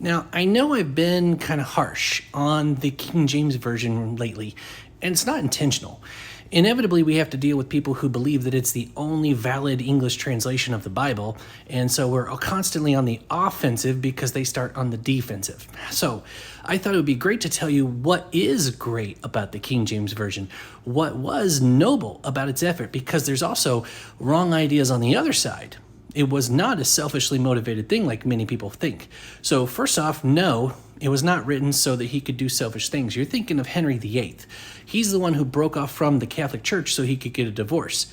Now, I know I've been kind of harsh on the King James Version lately, and it's not intentional. Inevitably, we have to deal with people who believe that it's the only valid English translation of the Bible, and so we're constantly on the offensive because they start on the defensive. So I thought it would be great to tell you what is great about the King James Version, what was noble about its effort, because there's also wrong ideas on the other side. It was not a selfishly motivated thing like many people think. So first off, no, it was not written so that he could do selfish things. You're thinking of Henry VIII. He's the one who broke off from the Catholic Church so he could get a divorce.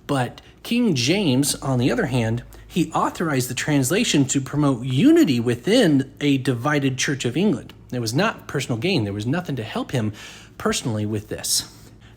But King James, on the other hand, he authorized the translation to promote unity within a divided Church of England. It was not personal gain. There was nothing to help him personally with this.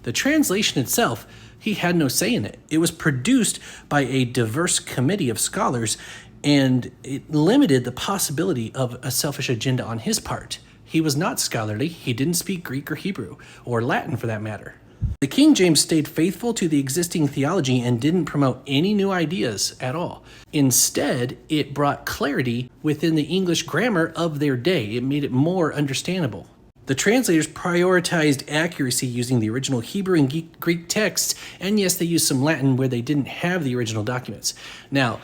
The translation itself, he had no say in it. It was produced by a diverse committee of scholars, and it limited the possibility of a selfish agenda on his part. He was not scholarly. He didn't speak Greek or Hebrew, or Latin for that matter. The King James stayed faithful to the existing theology and didn't promote any new ideas at all. Instead, it brought clarity within the English grammar of their day. It made it more understandable. The translators prioritized accuracy using the original Hebrew and Greek texts, and yes, they used some Latin where they didn't have the original documents. Now,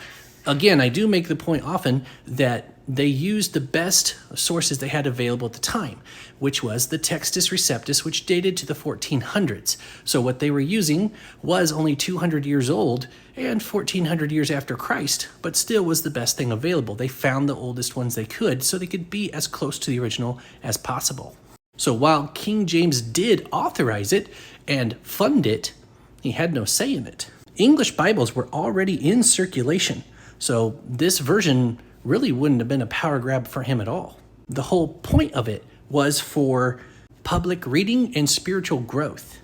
again, I do make the point often that they used the best sources they had available at the time, which was the Textus Receptus, which dated to the 1400s. So what they were using was only 200 years old and 1400 years after Christ, but still was the best thing available. They found the oldest ones they could so they could be as close to the original as possible. So while King James did authorize it and fund it, he had no say in it. English Bibles were already in circulation, so this version really wouldn't have been a power grab for him at all. The whole point of it was for public reading and spiritual growth.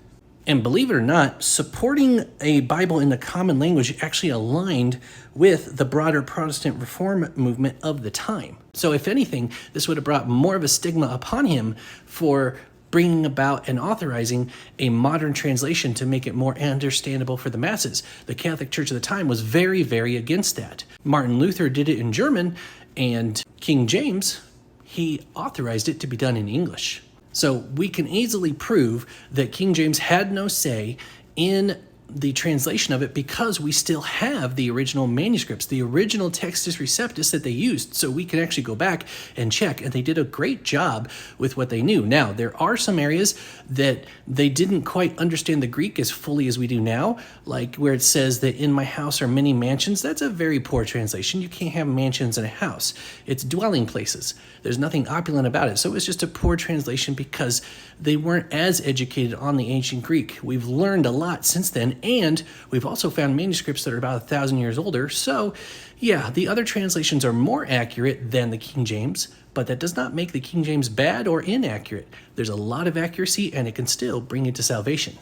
And believe it or not, supporting a Bible in the common language actually aligned with the broader Protestant Reform movement of the time. So if anything, this would have brought more of a stigma upon him for bringing about and authorizing a modern translation to make it more understandable for the masses. The Catholic Church of the time was very, very against that. Martin Luther did it in German, and King James, he authorized it to be done in English. So we can easily prove that King James had no say in the translation of it because we still have the original manuscripts, the original Textus Receptus that they used. So we can actually go back and check, and they did a great job with what they knew. Now, there are some areas that they didn't quite understand the Greek as fully as we do now, like where it says that in my house are many mansions. That's a very poor translation. You can't have mansions in a house. It's dwelling places. There's nothing opulent about it. So it's just a poor translation because they weren't as educated on the ancient Greek. We've learned a lot since then, and we've also found manuscripts that are about 1,000 years older. So yeah, the other translations are more accurate than the King James, but that does not make the King James bad or inaccurate. There's a lot of accuracy, and it can still bring you to salvation.